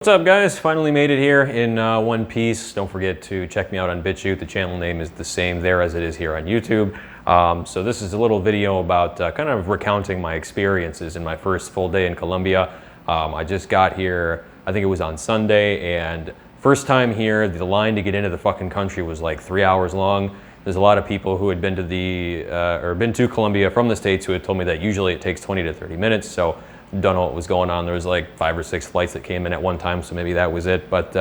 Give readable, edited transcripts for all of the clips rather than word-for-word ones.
What's up, guys? Finally made it here in one piece. Don't forget to check me out on BitChute. The channel name is the same there as it is here on YouTube. So this is a little video about kind of recounting my experiences in my first full day in Colombia. I just got here, I think it was on Sunday, and first time here, the line to get into the fucking country was like 3 hours long. There's a lot of people who had been to been to Colombia from the States who had told me that usually it takes 20 to 30 minutes. So don't know what was going on. There was like 5 or 6 flights that came in at one time, so maybe that was it. But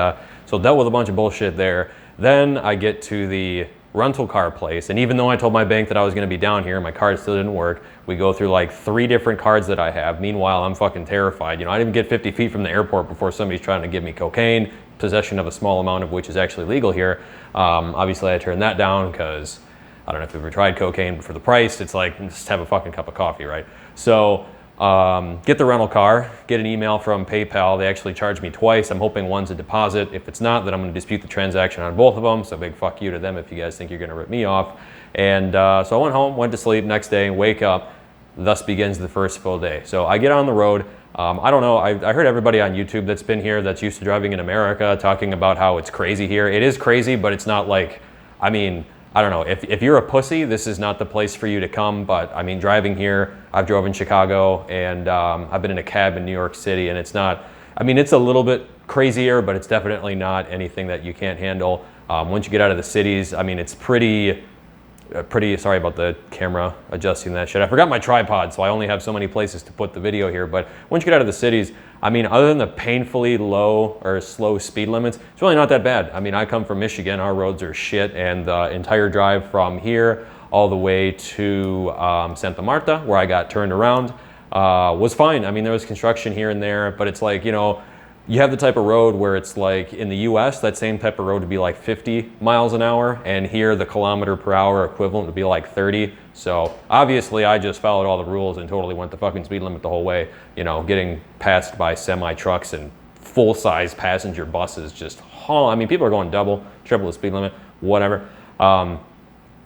so dealt with a bunch of bullshit there. Then I get to the rental car place, and even though I told my bank that I was going to be down here, my card still didn't work. We go through like 3 different cards that I have. Meanwhile, I'm fucking terrified. You know, I didn't get 50 feet from the airport before somebody's trying to give me cocaine, possession of a small amount of which is actually legal here. Obviously, I turned that down because I don't know if you've ever tried cocaine, but for the price, it's like just have a fucking cup of coffee, right? So get the rental car, get an email from PayPal. They actually charged me twice. I'm hoping one's a deposit. If it's not, then I'm going to dispute the transaction on both of them. So big fuck you to them if you guys think you're going to rip me off. And so I went home, went to sleep. Next day, wake up. Thus begins the first full day. So I get on the road. I don't know. I heard everybody on YouTube that's been here, that's used to driving in America, talking about how it's crazy here. It is crazy, but it's not like, I mean, I don't know, if you're a pussy, this is not the place for you to come. But I mean, driving here, I've drove in Chicago, and I've been in a cab in New York City, and it's not, I mean, it's a little bit crazier, but it's definitely not anything that you can't handle. Once you get out of the cities, I mean, it's pretty, sorry about the camera adjusting that shit. I forgot my tripod, so I only have so many places to put the video here. But once you get out of the cities, I mean, other than the painfully low or slow speed limits, it's really not that bad. I mean, I come from Michigan, our roads are shit, and the entire drive from here all the way to Santa Marta, where I got turned around, was fine. I mean, there was construction here and there, but it's like, you know, you have the type of road where it's like in the US, that same type of road would be like 50 miles an hour, and here the kilometer per hour equivalent would be like 30. So obviously I just followed all the rules and totally went the fucking speed limit the whole way, you know, getting passed by semi trucks and full-size passenger buses just I mean, people are going double, triple the speed limit, whatever.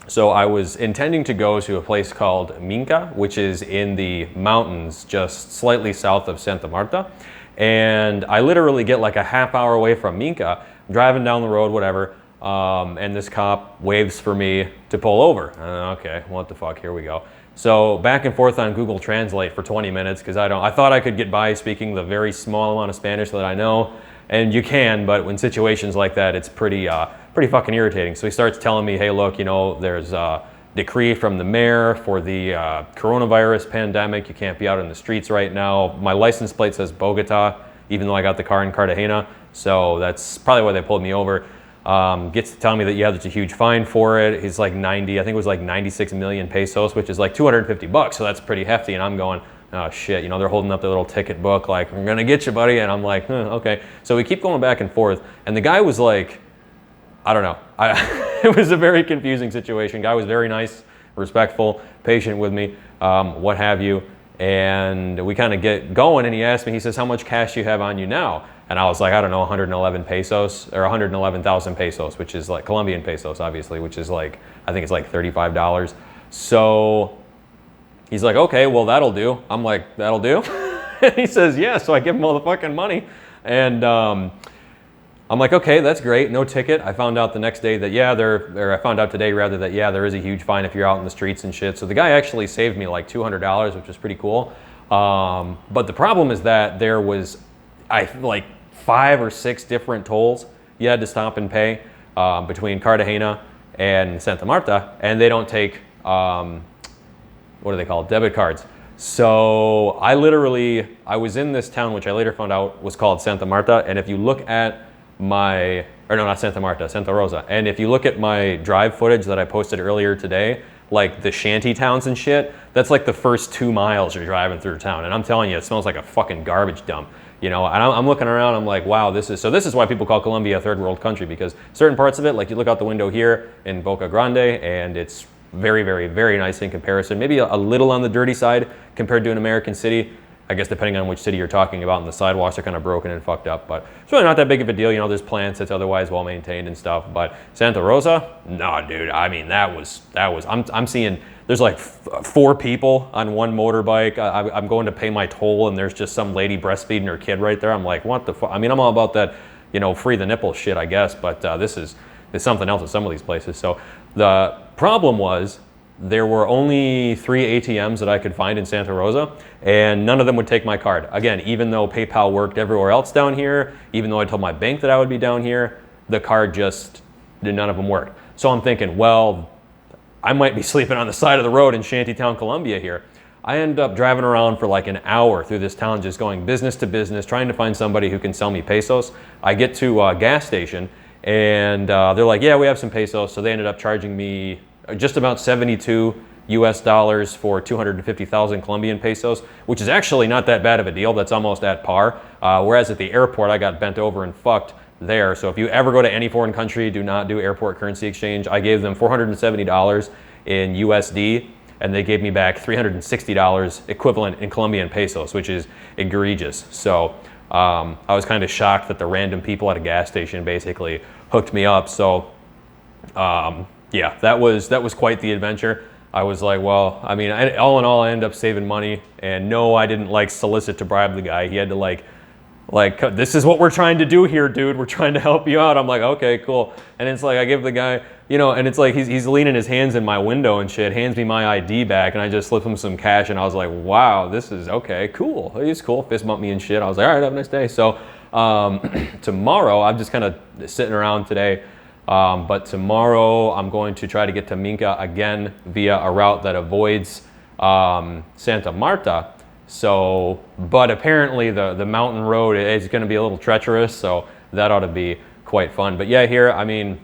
So I was intending to go to a place called Minca, which is in the mountains just slightly south of Santa Marta. And I literally get like a half hour away from Minca, driving down the road, whatever, and this cop waves for me to pull over. Okay, what the fuck, here we go. So back and forth on Google Translate for 20 minutes because I thought I could get by speaking the very small amount of Spanish that I know, and you can, but in situations like that, it's pretty fucking irritating. So he starts telling me, hey, look, you know, there's a decree from the mayor for the coronavirus pandemic. You can't be out in the streets right now. My license plate says Bogota, even though I got the car in Cartagena. So that's probably why they pulled me over. Gets to tell me that, yeah, there's a huge fine for it. He's like I think it was like 96 million pesos, which is like 250 bucks. So that's pretty hefty. And I'm going, oh shit, you know, they're holding up their little ticket book, like, we're gonna get you, buddy. And I'm like, okay. So we keep going back and forth. And the guy was like, I don't know. It was a very confusing situation. Guy was very nice, respectful, patient with me, what have you. And we kind of get going, and he asked me, he says, how much cash do you have on you now? And I was like, I don't know, 111 pesos, or 111,000 pesos, which is like Colombian pesos, obviously, which is like, I think it's like $35. So he's like, okay, well, that'll do. I'm like, that'll do? And he says, yeah. So I give him all the fucking money. And I'm like, okay, that's great, no ticket. I found out the next day that, yeah, I found out today rather that, yeah, there is a huge fine if you're out in the streets and shit. So the guy actually saved me like $200, which was pretty cool. But the problem is that there was like 5 or 6 different tolls you had to stop and pay between Cartagena and Santa Marta, and they don't take, what are they called, debit cards. So I was in this town, which I later found out was called Santa Marta, and if you look at not Santa Marta, Santa Rosa. And if you look at my drive footage that I posted earlier today, like the shanty towns and shit, that's like the first 2 miles you're driving through town. And I'm telling you, it smells like a fucking garbage dump. You know, and I'm looking around, I'm like, wow, this is why people call Colombia a third world country, because certain parts of it, like you look out the window here in Boca Grande, and it's very, very, very nice in comparison. Maybe a little on the dirty side compared to an American city. I guess depending on which city you're talking about, and the sidewalks are kind of broken and fucked up, but it's really not that big of a deal. You know, there's plants, it's otherwise well maintained and stuff. But Santa Rosa, nah, dude. I mean, that was. I'm seeing there's like 4 people on one motorbike. I'm going to pay my toll, and there's just some lady breastfeeding her kid right there. I'm like, what the fuck? I mean, I'm all about that, you know, free the nipple shit, I guess, but this is something else at some of these places. So the problem was there were only 3 ATMs that I could find in Santa Rosa, and none of them would take my card. Again, even though PayPal worked everywhere else down here, even though I told my bank that I would be down here, the card just, none of them worked. So I'm thinking, well, I might be sleeping on the side of the road in Shantytown, Colombia here. I end up driving around for like an hour through this town, just going business to business, trying to find somebody who can sell me pesos. I get to a gas station, and they're like, yeah, we have some pesos. So they ended up charging me just about 72 US dollars for 250,000 Colombian pesos, which is actually not that bad of a deal. That's almost at par. Whereas at the airport, I got bent over and fucked there. So if you ever go to any foreign country, do not do airport currency exchange. I gave them $470 in USD, and they gave me back $360 equivalent in Colombian pesos, which is egregious. So I was kind of shocked that the random people at a gas station basically hooked me up. So yeah, that was quite the adventure. I was like, well, I mean, all in all, I ended up saving money. And no, I didn't like solicit to bribe the guy. He had to like, this is what we're trying to do here, dude. We're trying to help you out. I'm like, okay, cool. And it's like, I give the guy, you know, and it's like, he's leaning his hands in my window and shit, hands me my ID back, and I just slip him some cash, and I was like, wow, this is okay, cool. He's cool, fist bump me and shit. I was like, all right, have a nice day. So tomorrow, I'm just kind of sitting around today, but tomorrow I'm going to try to get to Minca again via a route that avoids Santa Marta. So, but apparently the mountain road is going to be a little treacherous, so that ought to be quite fun. But yeah, here, I mean,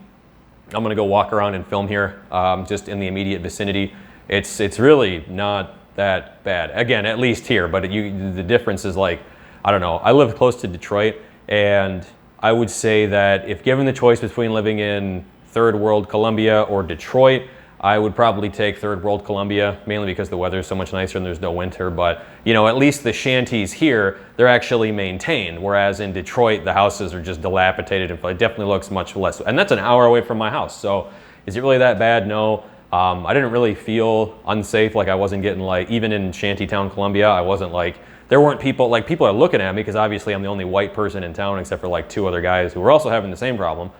I'm going to go walk around and film here, just in the immediate vicinity. It's really not that bad. Again, at least here, but the difference is like, I don't know. I live close to Detroit, and I would say that if given the choice between living in third world Colombia or Detroit, I would probably take third world Colombia, mainly because the weather is so much nicer and there's no winter. But, you know, at least the shanties here, they're actually maintained. Whereas in Detroit, the houses are just dilapidated, and it definitely looks much less. And that's an hour away from my house. So is it really that bad? No. I didn't really feel unsafe. Like I wasn't getting like, even in Shantytown, Colombia, I wasn't like, there weren't people, like people are looking at me because obviously I'm the only white person in town except for like 2 other guys who were also having the same problem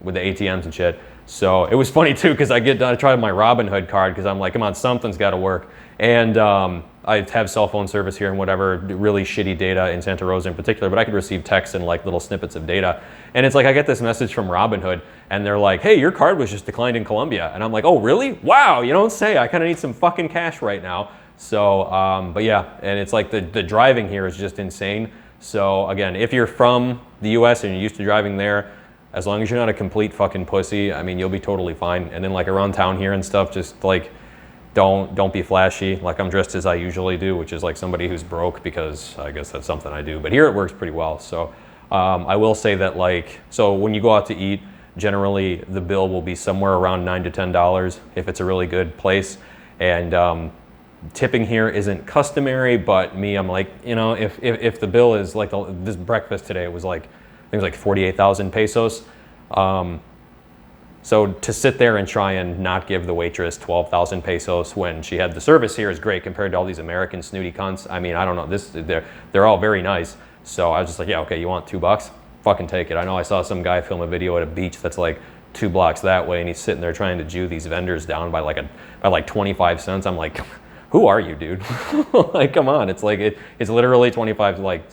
with the ATMs and shit. So it was funny too, because I get done, I tried my Robinhood card because I'm like, come on, something's got to work. And I have cell phone service here and whatever, really shitty data in Santa Rosa in particular, but I could receive texts and like little snippets of data. And it's like, I get this message from Robinhood and they're like, hey, your card was just declined in Colombia. And I'm like, oh, really? Wow, you don't say. I kind of need some fucking cash right now. So, but yeah, and it's like the driving here is just insane. So again, if you're from the US and you're used to driving there, as long as you're not a complete fucking pussy, I mean, you'll be totally fine. And then like around town here and stuff, just like, don't be flashy. Like I'm dressed as I usually do, which is like somebody who's broke, because I guess that's something I do. But here it works pretty well. So I will say that like, so when you go out to eat, generally the bill will be somewhere around $9 to $10 if it's a really good place. And tipping here isn't customary, but me, I'm like, you know, if the bill is like this breakfast today, it was like, I think it was like 48,000 pesos. So to sit there and try and not give the waitress 12,000 pesos when she had the service here is great compared to all these American snooty cunts. I mean, I don't know, they're all very nice. So I was just like, yeah, okay, you want $2? Fucking take it. I know I saw some guy film a video at a beach that's like 2 blocks that way, and he's sitting there trying to Jew these vendors down by like 25 cents. I'm like, who are you, dude? Like, come on. It's like, it's literally 25, like,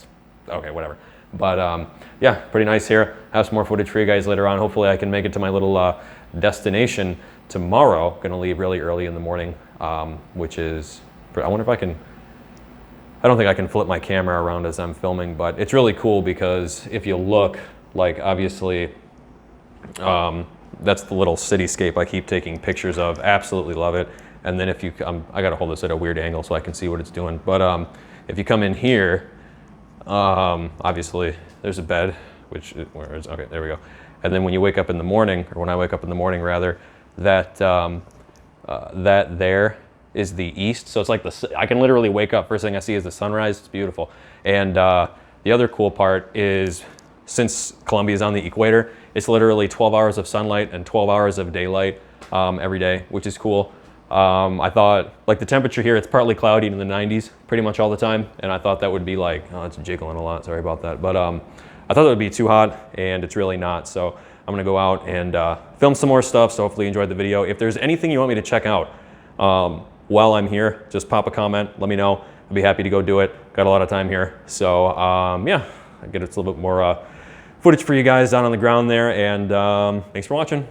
okay, whatever. But yeah, pretty nice here. I have some more footage for you guys later on. Hopefully I can make it to my little destination tomorrow. Gonna leave really early in the morning, which is, I wonder if I can, I don't think I can flip my camera around as I'm filming, but it's really cool because if you look, like obviously, that's the little cityscape I keep taking pictures of. Absolutely love it. And then if you, I gotta hold this at a weird angle so I can see what it's doing. But if you come in here, obviously there's a bed, which, where is, okay, there we go. And then when you wake up in the morning, or when I wake up in the morning rather, that there is the east. So it's like I can literally wake up, first thing I see is the sunrise. It's beautiful. And the other cool part is, since Colombia is on the equator, it's literally 12 hours of sunlight and 12 hours of daylight every day, which is cool. I thought, like the temperature here, it's partly cloudy in the 90s pretty much all the time, and I thought that would be like, oh, it's jiggling a lot, sorry about that. But I thought it would be too hot, and it's really not. So I'm gonna go out and film some more stuff, so hopefully you enjoyed the video. If there's anything you want me to check out while I'm here, just pop a comment, let me know. I'd be happy to go do it. Got a lot of time here. So yeah, I get a little bit more footage for you guys down on the ground there, and thanks for watching.